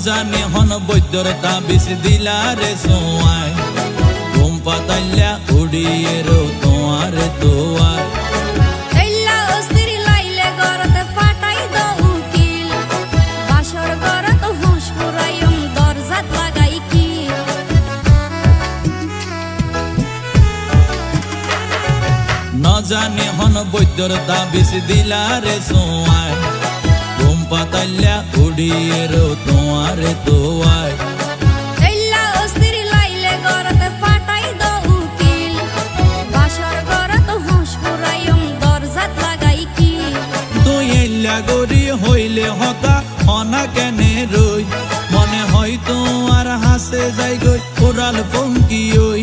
জানে হন বৈদ্যর তাবিজ দিলারে সোয়ায় ঘুম পাতাইলা উড়িয়ে রো তোমার দোয়ার জানে হন বৈদ্যর তাবিজ দিলারে সোয়ায় ঘুম পাতাইলা উড়িয়ে রো তোমার দোয়ায় গরি হইলে হতা হনা কেনে রই মনে হয় তোমার হাসে যাই গই ওরাল পঙ্কি ওই